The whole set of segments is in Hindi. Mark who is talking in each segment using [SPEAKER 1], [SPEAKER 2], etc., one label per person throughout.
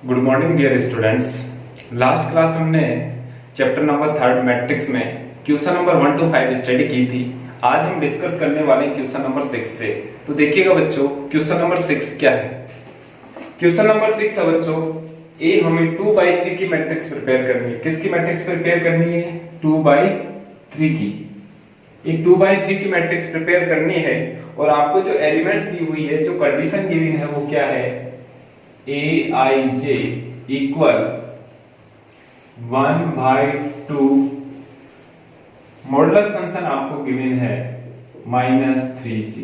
[SPEAKER 1] Good morning dear students. Last class में हमने चैप्टर नंबर 3 मैट्रिक्स में क्वेश्चन नंबर 1 to 5 स्टडी की थी। आज हम डिस्कस करने वाले हैं क्वेश्चन नंबर 6 से। तो देखिएगा बच्चों, क्वेश्चन नंबर 6 क्या है। क्वेश्चन नंबर 6 है बच्चों, ए हमें 2/3 की मैट्रिक्स प्रिपेयर करनी है। किसकी मैट्रिक्स प्रिपेयर करनी है? 2/3 की। एक 2/3 की मैट्रिक्स प्रिपेयर करनी है और आपको जो एलिमेंट्स दी हुई है, जो कंडीशन गिवन है वो क्या है? Aij इक्वल 1/2 मॉडुलस फंक्शन आपको गिवन है -3j।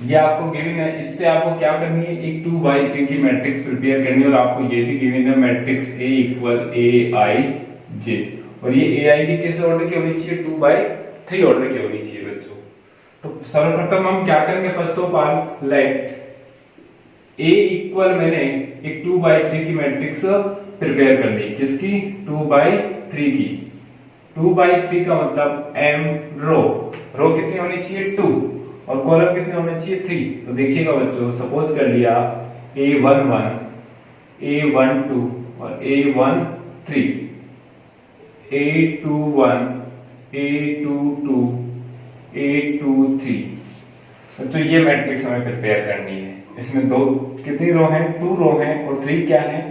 [SPEAKER 1] ये आपको गिवन है। इससे आपको क्या करनी है? एक 2/3 की मैट्रिक्स प्रिपेयर करनी है और आपको ये भी गिवन है मैट्रिक्स A इक्वल Aij। और ये Aij किस ऑर्डर की होनी चाहिए? 2/3 ऑर्डर की होनी चाहिए बच्चों। तो सर्वप्रथम हम क्या करेंगे? First of all let A equal मैंने एक 2/3 की मैट्रिक्स प्रिपेयर कर ली। किसकी? 2/3 की। 2/3 का मतलब m रो कितनी होनी चाहिए? 2 और कॉलम कितने होने चाहिए? 3। तो देखिएगा बच्चों, सपोज कर लिया A11 A12 और A13 A21 A22 A23। बच्चों ये मैट्रिक्स हमें प्रिपेयर करनी है। इसमें दो कितनी रो हैं? 2 रो हैं और 3 क्या है?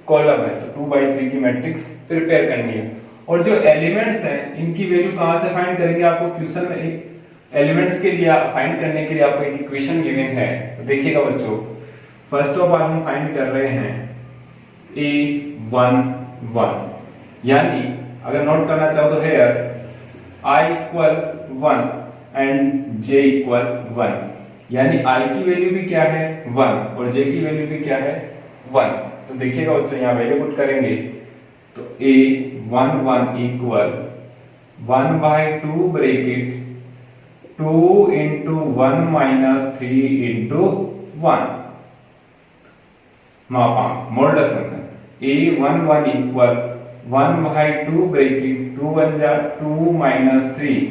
[SPEAKER 1] कॉलम है। तो 2/3 की मैट्रिक्स प्रिपेयर करनी है। और जो एलिमेंट्स हैं इनकी वैल्यू कहां से फाइंड करेंगे? आपको क्वेश्चन में एक एलिमेंट्स के लिए फाइंड करने के लिए आपको एक इक्वेशन गिवन है। तो देखिएगा बच्चों, फर्स्ट ऑफ ऑल हम फाइंड कर रहे हैं A11, यानी अगर नोट करना चाहो तो here I equal 1 and J equal 1, यानी I की वैल्यू भी क्या है? 1 और J की वैल्यू भी क्या है? 1। तो देखिएगा बच्चों, यहाँ वैल्यू पुट करेंगे तो A11 equal 1/2 bracket 2 into 1 minus 3 into 1 modulus function A11 equal 1/2 bracket 2 1 जा 2 minus 3।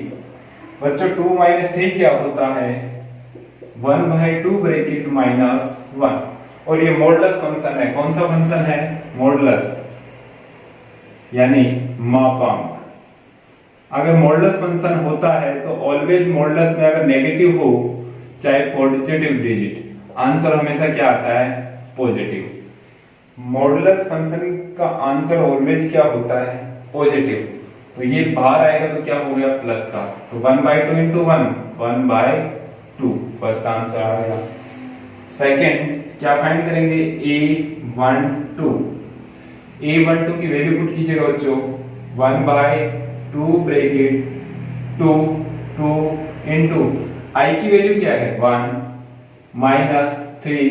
[SPEAKER 1] बच्चों 2 minus 3 क्या होता है? 1/2 ब्रैकेट -1। और ये मॉडुलस फंक्शन है। कौन सा फंक्शन है? मॉडुलस, यानी मापांक। अगर मॉडुलस फंक्शन होता है तो ऑलवेज मॉडुलस में अगर नेगेटिव हो, चाहे पॉजिटिव डिजिट, आंसर हमेशा क्या आता है? पॉजिटिव। मॉडुलस फंक्शन का आंसर ऑलवेज क्या होता है? पॉजिटिव। तो ये बाहर आएगा तो क्या हो गया? प्लस का। तो 1/2 into 1 1/2 फर्स्ट आंसर आ गया। सेकंड क्या फाइंड करेंगे? A12 की वैल्यू पुट कीजिएगा बच्चों। 1/2 ब्रैकेट 2 into I की वैल्यू क्या है? 1 -3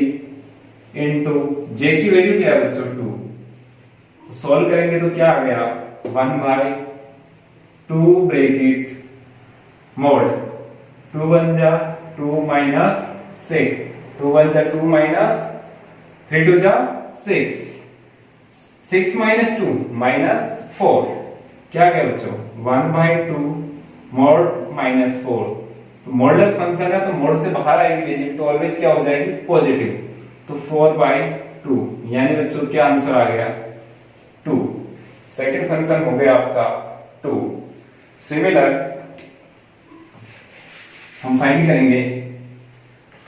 [SPEAKER 1] into J की वैल्यू क्या है बच्चों? 2। सॉल्व करेंगे तो क्या आ गया? 1/2 ब्रैकेट मोड 2 1 जा 2 minus 6 2 1 जा 2 minus 3 2 जा 6 6 minus 2 -4 क्या गया बच्चों? 1/2 mod -4। तो मॉडुलस फंक्शन है तो मोड से बाहर आएगी डिजिट तो ऑलवेज क्या हो जाएगी? पॉजिटिव। तो 4/2, यानी बच्चों क्या आंसर आ गया? 2। सेकंड फंक्शन हो गया आपका 2। सिमिलर हम फाइंड करेंगे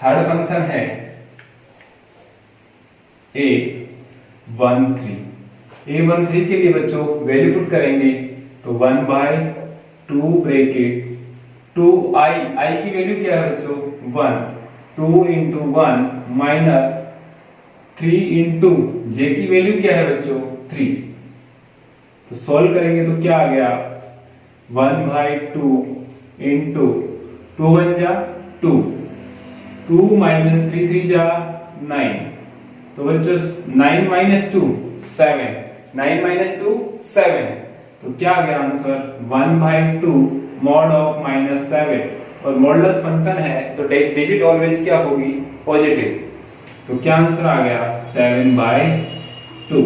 [SPEAKER 1] थर्ड फंक्शन है A13 के लिए बच्चों वैल्यू पुट करेंगे तो 1/2 ब्रैकेट 2I की वैल्यू क्या है बच्चों? 1 2 into 1 minus 3 into J की वैल्यू क्या है बच्चों? 3। तो सॉल्व करेंगे तो क्या आ गया? 1/2 into 2 1 जा 2 2 minus 3 3 जा 9। तो बच्चों 9 minus 2 7 9 minus 2 7। तो क्या आ गया आंसर? 1/2 mod of -7। और मॉडुलस फंक्शन है तो डिजिट ऑलवेज क्या होगी? पॉजिटिव। तो क्या आंसर आ गया? 7/2।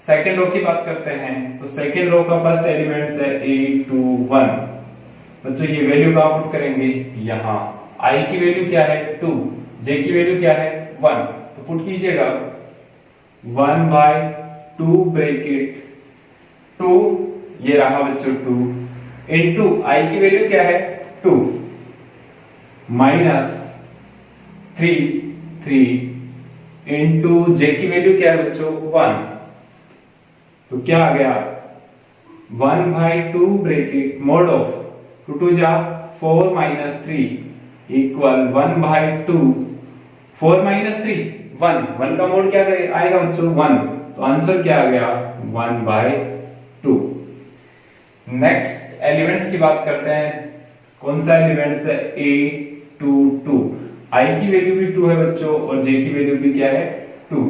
[SPEAKER 1] सेकंड रो की बात करते हैं तो सेकंड रो का फर्स्ट एलिमेंट्स है A21। बच्चों ये वैल्यू कहां पुट करेंगे? यहां। I की वैल्यू क्या है? 2, J की वैल्यू क्या है? 1, तो पुट कीजिएगा 1/2 ब्रैकेट 2, ये रहा बच्चों 2 इनटू i की वैल्यू क्या है 2 माइनस 3 इनटू j की वैल्यू क्या है बच्चों 1, तो क्या आ गया 1/2 ब्रैकेट मोड ऑफ 2 2 जा 4 माइनस 3 इक्वल 1/2 4 माइनस 3 1 का मोड क्या आएगा बच्चों 1, तो आंसर क्या आ गया 1/2। नेक्स्ट एलिमेंट्स की बात करते हैं। कौन सा एलिमेंट्स है a2 i की वैल्यू भी 2 है बच्चों और j की वैल्यू भी क्या है 2,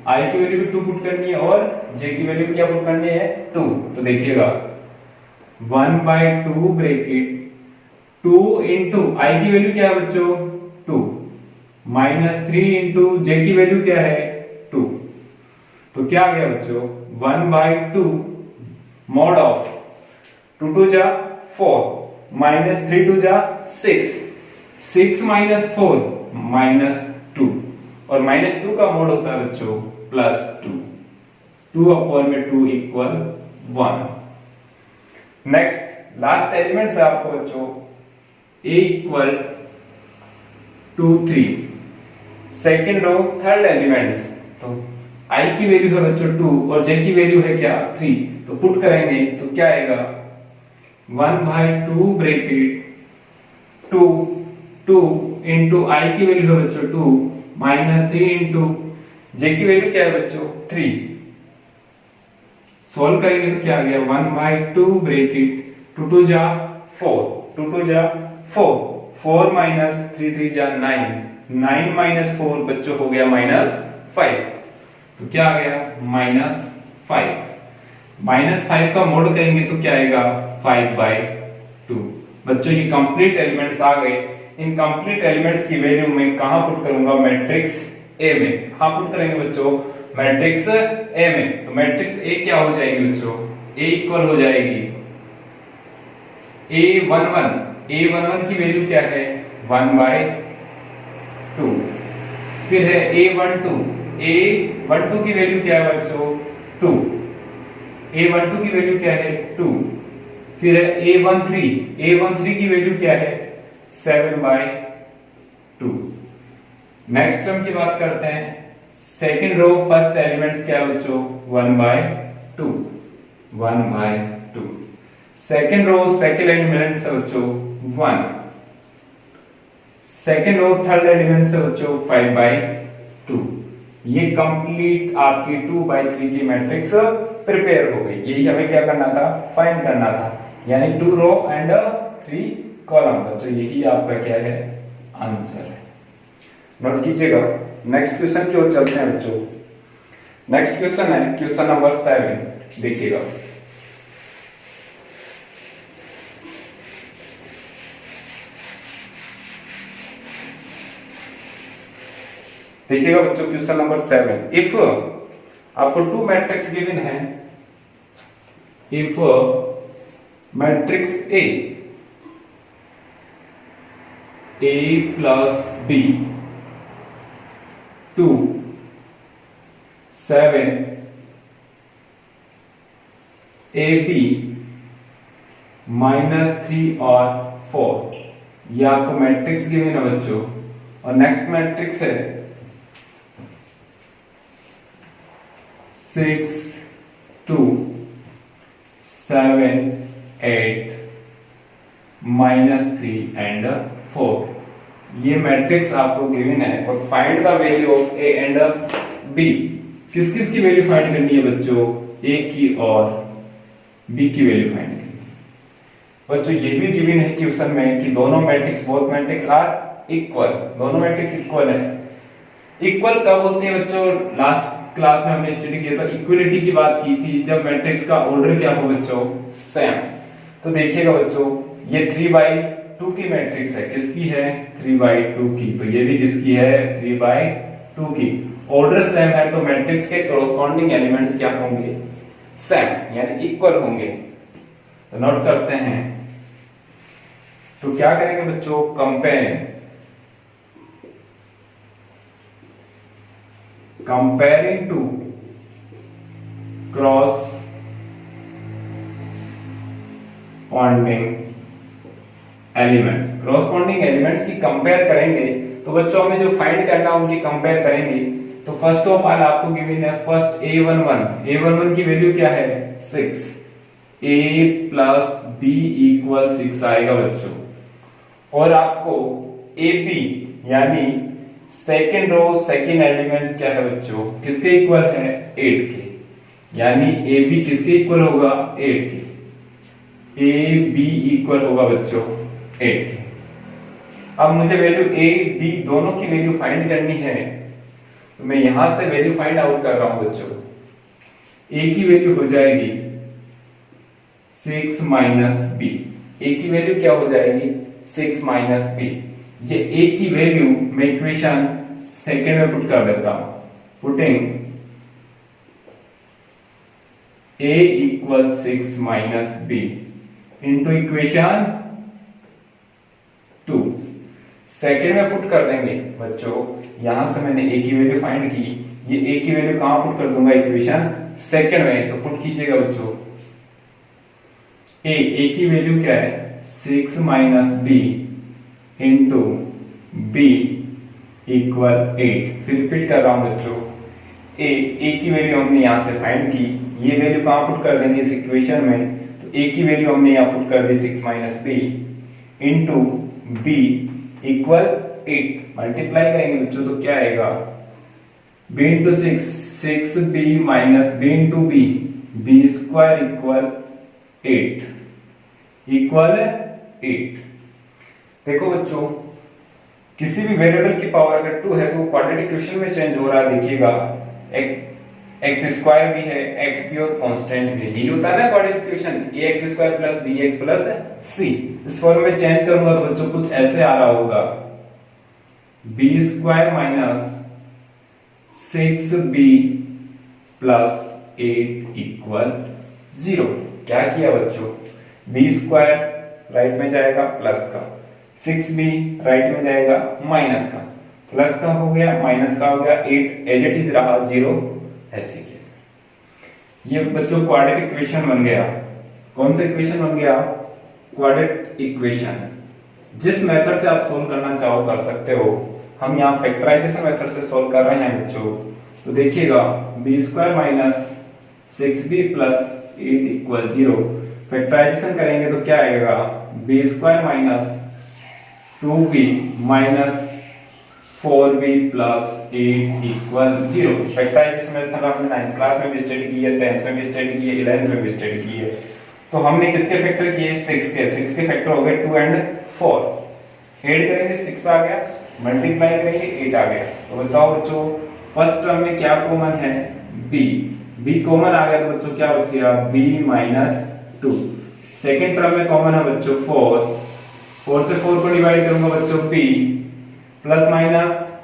[SPEAKER 1] i की वैल्यू भी 2 पुट करनी है और j की वैल्यू क्या पुट करनी है 2, तो देखिएगा 1/2 ब्रैकेट 2 इनटू i की वैल्यू क्या है बच्चों 2 माइनस 3 इनटू j की वैल्यू क्या है 2, तो क्या आ गया बच्चों 1/2 मॉड ऑफ 2 2 जा 4 माइनस 3 2 जा 6 माइनस 4 माइनस 2 और माइनस 2 का मोड होता है बच्चों प्लस 2 अपॉन में 2 इक्वल 1। नेक्स्ट लास्ट एलिमेंट्स है आपको बच्चों a equal 2 3, second row third elements, तो i की वैल्यू है बच्चों 2 और j की वैल्यू है क्या 3, तो पुट करेंगे तो क्या आएगा 1/2 ब्रैकेट 2 इनटू i की वैल्यू है बच्चों 2 माइनस 3 इनटू j की वैल्यू क्या है बच्चों 3, सॉल्व करेंगे तो क्या आ गया 1/2 ब्रैकेट 2 2 जा 4 4 माइनस 3 जा 9 माइनस 4 बच्चों हो गया -5, तो क्या आ गया -5 का मोड करेंगे तो क्या आएगा 5/2। बच्चों ये कंप्लीट एलिमेंट्स आ गए। इन कंप्लीट एलिमेंट्स की वैल्यू मैं कहां पुट करूंगा मैट्रिक्स ए में, कहां पुट करेंगे बच्चों मैट्रिक्स ए में, तो मैट्रिक्स ए क्या हो जाएगी बच्चों ए इक्वल हो जाएगी a11 की वैल्यू क्या है 1/2, फिर है a12 की वैल्यू क्या है बच्चों 2, a12 की वैल्यू क्या है 2, फिर है a13 की वैल्यू क्या है 7/2। नेक्स्ट टर्म की बात करते हैं। सेकंड रो फर्स्ट एलिमेंट्स क्या है बच्चों 1/2 सेकंड रो सेकंड एलिमेंट्स है बच्चों 1, सेकंड रो थर्ड एलिमेंट्स है बच्चों 5/2। ये कंप्लीट आपकी 2/3 की मैट्रिक्स प्रिपेयर हो गई। यही हमें क्या करना था फाइंड करना था, यानी 2 रो एंड 3 कॉलम बच्चों, यही आपका क्या है आंसर है। नोट कीजिएगा। नेक्स्ट क्वेश्चन की ओर चलते हैं बच्चों। नेक्स्ट क्वेश्चन है क्वेश्चन नंबर 7, देखिएगा। देखिएगा बच्चों क्वेश्चन नंबर 7, इफ आपको 2 मैट्रिक्स गिवन है, if matrix A plus B 2 7 AB -3 और 4, ये आपको मैट्रिक्स गिवन है बच्चों। और नेक्स्ट मैट्रिक्स है 6 2 7 8 -3 एंड 4, ये मैट्रिक्स आपको गिवन है। और find the value of A and B, किस किस की वैल्यू फाइंड करनी है बच्चों ए की और बी की वैल्यू फाइंड करनी है बच्चों। ये भी गिवन है क्वेश्चन में कि दोनों matrix both matrix are equal, दोनों मैट्रिक्स इक्वल है। इक्वल कब होते हैं बच्चों, लास्ट क्लास में हमने स्टडी किया था, इक्वलिटी की बात की थी, जब मैट्रिक्स का ऑर्डर क्या हो बच्चों सेम। तो देखिएगा बच्चों ये 3/2 की मैट्रिक्स है, किसकी है 3/2 की, तो ये भी किसकी है 3/2 की। ऑर्डर सेम है तो मैट्रिक्स के कॉरस्पॉन्डिंग एलिमेंट्स क्या होंगे सेम, यानी इक्वल होंगे। तो नोट करते हैं, तो क्या करेंगे बच्चों compare comparing to corresponding elements. Corresponding elements की कंपेयर करेंगे तो बच्चों हमें जो फाइंड करना उनकी कंपेयर करेंगे। तो फर्स्ट ऑफ ऑल आपको गिवन है फर्स्ट a11 की वैल्यू क्या है 6, a प्लस b इक्वल 6 आएगा बच्चों। और आपको ab यानी सेकेंड रो सेकेंड एलिमेंट्स क्या है बच्चों, किसके इक्वल है 8 के, यानी ab किसके इक्वल होगा 8 के, ab इक्वल होगा बच्चों 8 के। अब मुझे वैल्यू a b दोनों की वैल्यू फाइंड करनी है, तो मैं यहां से वैल्यू फाइंड आउट कर रहा हूं बच्चों। a की वैल्यू हो जाएगी 6 माइनस b, a की वैल्यू क्या हो जाएगी 6 माइनस b। ये a की वैल्यू मैं इक्वेशन सेकेंड में पुट कर देता हूं, putting a equal 6 minus b into equation 2 second में पुट कर देंगे बच्चों। यहां से मैंने a की वैल्यू फाइंड की, ये a की वैल्यू कहां पुट कर दूंगा इक्वेशन सेकेंड में, तो पुट कीजिएगा बच्चों। a की वैल्यू क्या है 6 minus b into b equal 8। फिर रिपीट कर रहा हूं बच्चों, a की वैल्यू हमने यहां से फाइंड की, ये वैल्यू कहां पुट कर देंगे इस इक्वेशन में, तो a की वैल्यू हमने यहां पुट कर दी 6 minus b into b equal 8। Multiply करेंगे बच्चों तो क्या आएगा b into 6b minus b into b square equal 8 equal 8। देखो बच्चों, किसी भी वेरिएबल की पावर अगर 2 है तो क्वाड्रेटिक इक्वेशन में चेंज हो रहा है। देखिएगा एक्स स्क्वायर भी है, एक्स भी और कांस्टेंट भी, यही होता है ना quadratic equation, ax square plus bx plus c। इस फॉर्म में चेंज करूंगा तो बच्चों कुछ ऐसे आ रहा होगा b square minus 6b plus 8 equal 0। क्या किया बच्चों, b स्क्वायर राइट में जाएगा प्लस का, 6b राइट में जाएगा माइनस का, प्लस का हो गया माइनस का हो गया, 8 एज इट इज रहा 0 ऐसे केस। ये बच्चों क्वाड्रेटिक इक्वेशन बन गया। कौन सा इक्वेशन बन गया, क्वाड्रेटिक इक्वेशन। जिस मेथड से आप सोल्व करना चाहो कर सकते हो। हम यहाँ फैक्टराइजेशन मेथड से सोल्व कर रहे हैं बच्चों, तो देखिएगा b square minus 6b plus 8 equal 0। Factorisation करेंगे तो क्या आएगा b square minus 2b minus 4b plus 8 equal 0। Factorisation method हमने 9th क्लास में भी स्टडी की है, 10th में भी स्टडी की है, 11th में भी स्टडी की है। तो हमने किसके फैक्टर किए 6 के फैक्टर हो गए 2 एंड 4। ऐड करेंगे 6 आ गया, मल्टीप्लाई करेंगे 8 आ गया। तो बताओ बच्चों फर्स्ट टर्म में क्या कॉमन है b कॉमन आ गया, तो बच्चों क्या बच गया b माइनस 2। सेकेंड टर्म में कॉमन है बच्चों 4 से 4 को डिवाइड करूंगा बच्चों p प्लस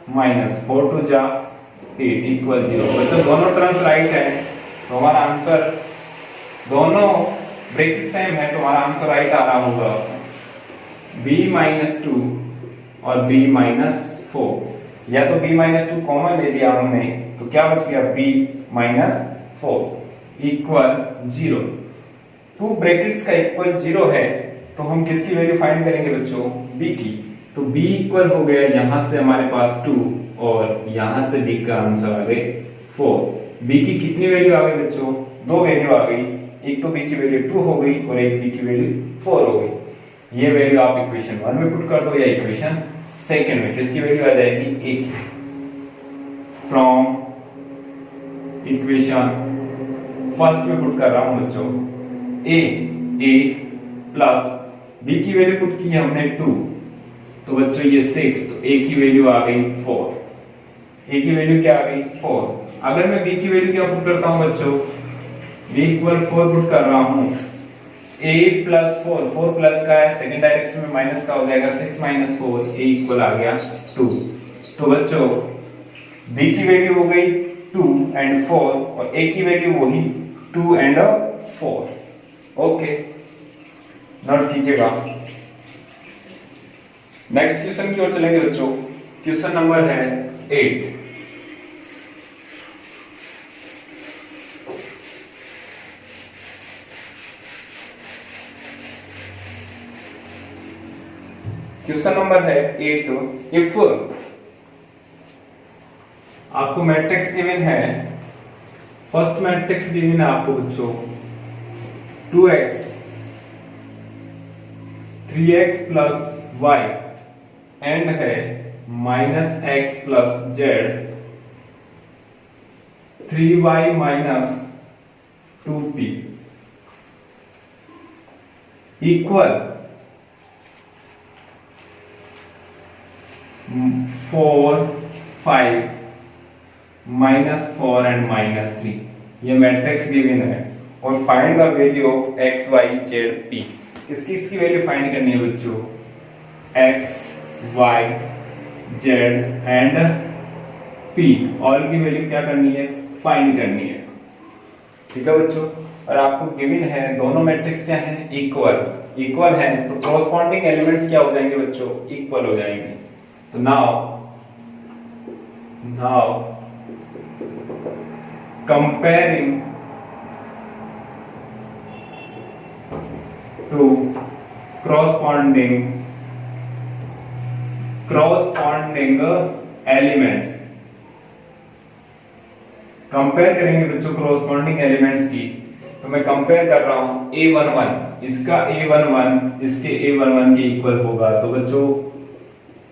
[SPEAKER 1] माइनस 4 टू जा 8 इक्वल 0। बच्चों दोनों टर्म्स राइट है, तो हमारा आंसर दोनों ब्रैकेट सेम है, तो हमारा आंसर राइट आ रहा होगा b माइनस 2 और b माइनस 4। या तो b माइनस 2 कॉमन ले लिया हमने, तो क्या बच गया b माइनस 4 इक्वल 0। 2 ब्रैकेट्स का इक्वल 0 है, तो हम किसकी वैल्यू फाइंड करेंगे बच्चों b की। तो b इक्वल हो गया यहां से हमारे पास 2 और यहां से b का आंसर आ गए 4। b की कितनी वैल्यू आ गई बच्चों, 2 वैल्यू आ गई, एक तो b की वैल्यू 2 हो गई और एक b की वैल्यू 4 हो गई। ये वैल्यू आप इक्वेशन 1 में पुट कर दो या इक्वेशन सेकंड में, किसकी वैल्यू आ जाएगी a की। फ्रॉम इक्वेशन फर्स्ट में पुट कर रहा हूं बच्चों a प्लस b की वैल्यू पुट की हमने 2, तो बच्चों ये 6, तो a की वैल्यू आ गई 4। a की वैल्यू क्या आ गई 4। अगर मैं b की वैल्यू क्या पुट करता हूं बच्चों, b इक्वल 4 पुट कर रहा हूं, a प्लस 4 प्लस का है, सेकंड डायरेक्शन में माइनस का हो जाएगा 6 माइनस 4, a इक्वल आ गया 2। तो बच्चों b की वैल्यू हो गई 2 एंड 4 और a की वैल्यू वही 2 एंड 4। ओके, नोट कीजिएगा। नेक्स्ट क्वेश्चन की ओर चलेंगे बच्चों। क्वेश्चन नंबर है 8। क्वेश्चन नंबर है 8। इफ आपको मैट्रिक्स गिवन है, फर्स्ट मैट्रिक्स गिवन है आपको बच्चों 2x 3x plus y and है -x plus z 3y minus 2p equal 4 5 -4 and -3। ये मैट्रिक्स गिवन है और find the value of x y z p। इसकी वैल्यू फाइंड करनी है बच्चों, x y z and p all की वैल्यू क्या करनी है, फाइंड करनी है। ठीक है बच्चों, और आपको गिवन है दोनों मैट्रिक्स क्या है, इक्वल है, तो कॉरस्पॉन्डिंग एलिमेंट्स क्या हो जाएंगे बच्चों, इक्वल हो जाएंगे। तो now comparing to corresponding elements, compare करेंगे बच्चों corresponding elements की। तो मैं कंपेयर कर रहा हूं A11 इसका A11 इसके A11 के इक्वल होगा, तो बच्चों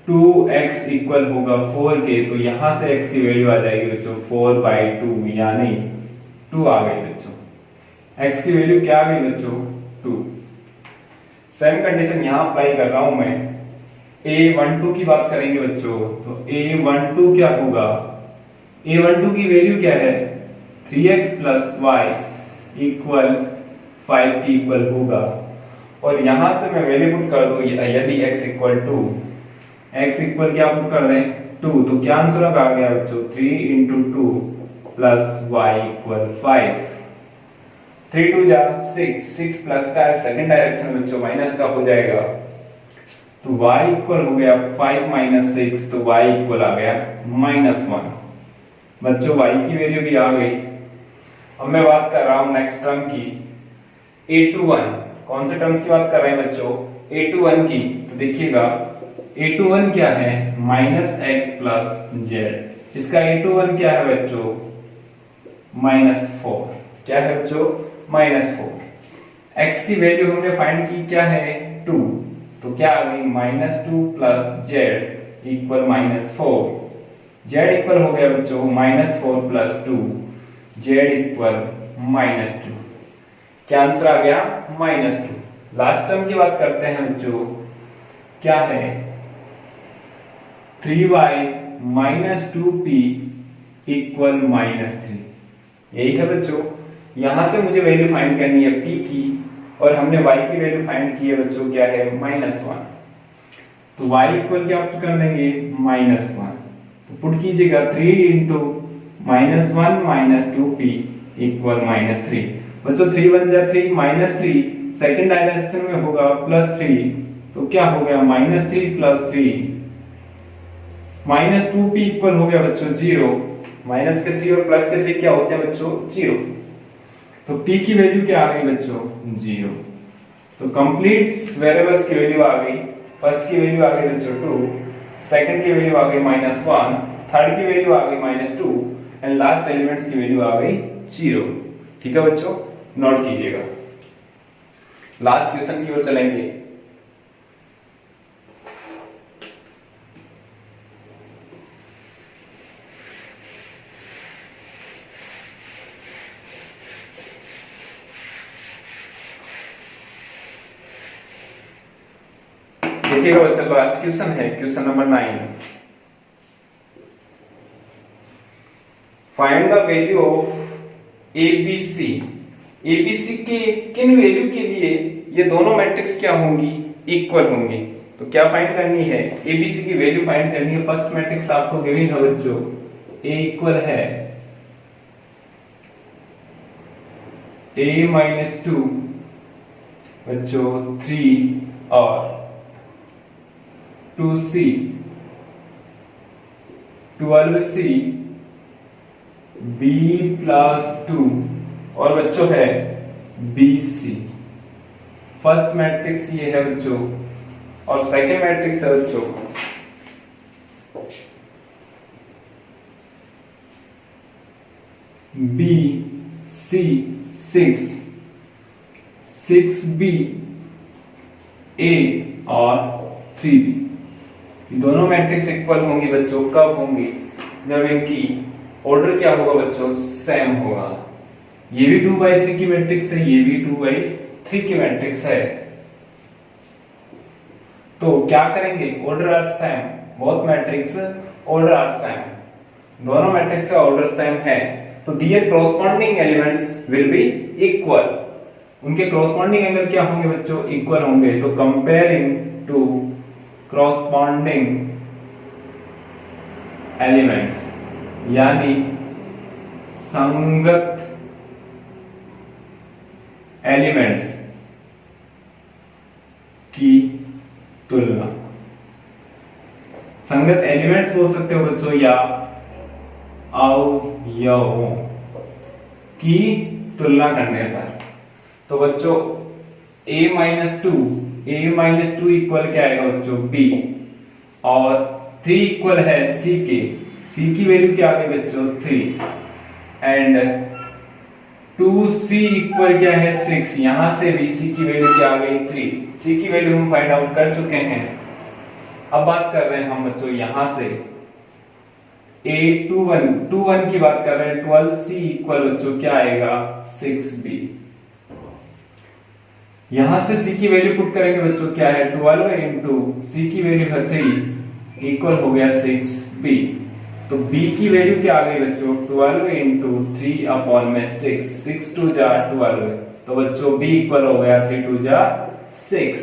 [SPEAKER 1] 2x इक्वल होगा 4 के, तो यहां से x की वैल्यू आ जाएगी बच्चों 4/2 यानी 2 आ गई बच्चों। x की वैल्यू क्या आ गई बच्चों, 2। सेम कंडीशन यहां अप्लाई कर रहा हूं मैं। A12 की बात करेंगे बच्चों, तो A12 क्या होगा, A12 की वैल्यू क्या है 3x प्लस y इक्वल 5 की इक्वल होगा, और यहां से मैं वैल्यू पुट कर दूं, यदि x equal to x equal क्या पुट कर दें 2, तो क्या आंसर आ गया बच्चों 3 × 2 प्लस y इक्वल 5। 3 2 जा 6 प्लस का सेकंड डायरेक्शन बच्चों माइनस का हो जाएगा, तो y इक्वल हो गया 5 - 6, तो y इक्वल आ गया -1। बच्चों y की वैल्यू भी आ गई। अब मैं बात कर रहा हूं नेक्स्ट टर्म की A21। कौन से टर्म्स की बात कर रहे हैं बच्चों, A21 की। तो देखिएगा A21 क्या है -x प्लस z, इसका A21 क्या है बच्चों -4। क्या है बच्चों -4। x की वैल्यू हमने फाइंड की क्या है 2, तो क्या आ गई -2 plus z equal -4। z equal हो गया बच्चों -4 प्लस 2, z इक्वल -2। क्या आंसर आ गया -2। लास्ट टर्म की बात करते हैं बच्चों, क्या है 3y माइनस 2p इक्वल -3। यही है बच्चों, यहां से मुझे वैल्यू फाइंड करनी है p की, और हमने y की वैल्यू फाइंड की है बच्चों क्या है -1। तो y इक्वल क्या पुट कर देंगे -1, तो पुट कीजिएगा 3 × -1 - 2p इक्वल -3। बच्चों 3 × 1 = 3 -3 सेकंड डायरेक्शन में होगा +3, तो क्या हो गया -3 + 3 -2p इक्वल हो गया बच्चों 0। माइनस के 3 और प्लस के 3 क्या होते हैं बच्चों 0, तो p की वैल्यू क्या आ गई बच्चों 0। तो कंप्लीट वेरिएबल्स की वैल्यू आ गई। फर्स्ट की वैल्यू आ गई बच्चों 2, सेकंड की वैल्यू आ गई -1, थर्ड की वैल्यू आ गई -2 एंड लास्ट एलिमेंट्स की वैल्यू आ गई 0। ठीक है बच्चों, नोट कीजिएगा। लास्ट क्वेश्चन की ओर चलेंगे। देखिएगा बच्चा, लास्ट क्वेश्चन है question number 9। Find the value of ABC. ABC के किन वैल्यू के लिए ये दोनों मैट्रिक्स क्या होंगी, इक्वल होंगी। तो क्या फाइंड करनी है, एबीसी की वैल्यू फाइंड करनी है। फर्स्ट मैट्रिक्स आपको गिवन है बच्चों, ए इक्वल है a-2 बच्चों 3 और 2c 12c b + 2 और बच्चों है bc। फर्स्ट मैट्रिक्स ये है बच्चों, और सेकंड मैट्रिक्स है बच्चों बी सी 6 6B A और 3B। दोनों मैट्रिक्स इक्वल होंगी बच्चों, कब होंगी? जब इनकी ऑर्डर क्या होगा बच्चों? सेम होगा। ये भी 2/3 की मैट्रिक्स है, ये भी 2/3 की मैट्रिक्स है। तो क्या करेंगे? Order are same, both matrix order are same, दोनों मैट्रिक्स का ऑर्डर सेम है, तो their corresponding elements will be equal. उनके कॉरस्पॉन्डिंग एंगल क्या होंगे बच्चों? इक्वल होंगे। तो कंपेयरिंग टू कॉरस्पॉन्डिंग एलिमेंट्स, यानी संगत एलिमेंट्स की तुलना। संगत एलिमेंट्स बोल सकते हो बच्चों, या अवयवों की तुलना करने पर। तो बच्चों a-2 इक्वल क्या आएगा बच्चों? b, और 3 इक्वल है c के, c की वैल्यू क्या आ गई बच्चों? 3, एंड 2c इक्वल क्या है? 6। यहां से भी c की वैल्यू क्या आ गई? 3। c की वैल्यू हम फाइंड आउट कर चुके हैं। अब बात कर रहे हैं हम बच्चों यहां से a21 की बात कर रहे हैं। 12c इक्वल बच्चों क्या आएगा? 6b। यहां से c की वैल्यू पुट करेंगे बच्चों, क्या है? 12 इंटू c की वैल्यू है 3 इक्वल हो गया 6b। तो b की वैल्यू क्या आ गई बच्चों? 12 इंटू 3 अपॉन में 6, 6 2 जा 12। तो बच्चों b इक्वल हो गया 3 2 जा 6।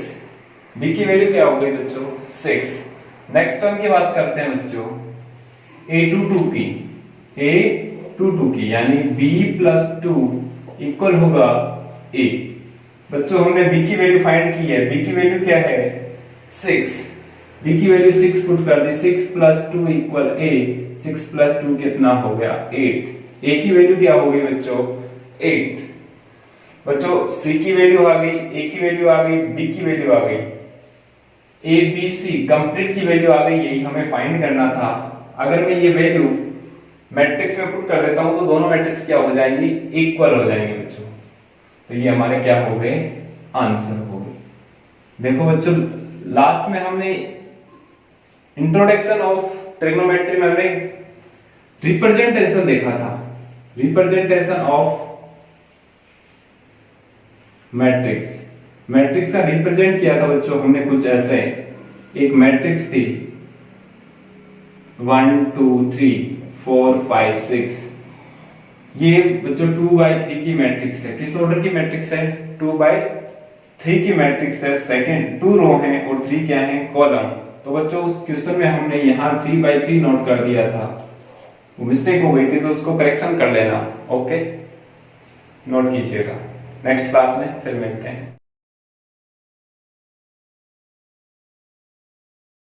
[SPEAKER 1] b की वैल्यू क्या हो गई बच्चों? 6। नेक्स्ट टर्म की बात करते हैं बच्चों a22 की, यानी b प्लस 2 इक्वल होगा a। बच्चों हमने b की वैल्यू फाइंड की है, b की वैल्यू क्या है? 6। b की वैल्यू 6 पुट कर दी, 6 प्लस 2 इक्वल a, 6 प्लस 2 कितना हो गया? 8। a की वैल्यू क्या हो गई बच्चों? 8। बच्चों c की वैल्यू आ गई, a की वैल्यू आ गई, b की वैल्यू आ गई, a b c कंप्लीट की वैल्यू आ गई। यही हमें फाइंड करना था। अगर मैं ये वैल्यू मैट्रिक्स में पुट कर देता हूं तो दोनों मैट्रिक्स क्या हो जाएंगी? इक्वल हो जाएंगे बच्चों। तो ये हमारे क्या हो गए? आंसर हो गए। देखो बच्चों लास्ट में हमने इंट्रोडक्शन ऑफ ट्रिग्नोमेट्री में हमने रिप्रेजेंटेशन देखा था, रिप्रेजेंटेशन ऑफ मैट्रिक्स। मैट्रिक्स का रिप्रेजेंट किया था बच्चों हमने कुछ ऐसे। एक मैट्रिक्स थी 1 2 3 4 5 6। ये बच्चों 2/3 की मैट्रिक्स है। किस ऑर्डर की मैट्रिक्स है? 2/3 की मैट्रिक्स है। सेकंड 2 रो हैं और 3 क्या है? कॉलम। तो बच्चों उस क्वेश्चन में हमने यहाँ 3/3 नोट कर दिया था, वो मिस्टेक हो गई थी, तो उसको करेक्शन कर लेना। ओके, नोट कीजिएगा। नेक्स्ट क्लास में फिर मिलते हैं।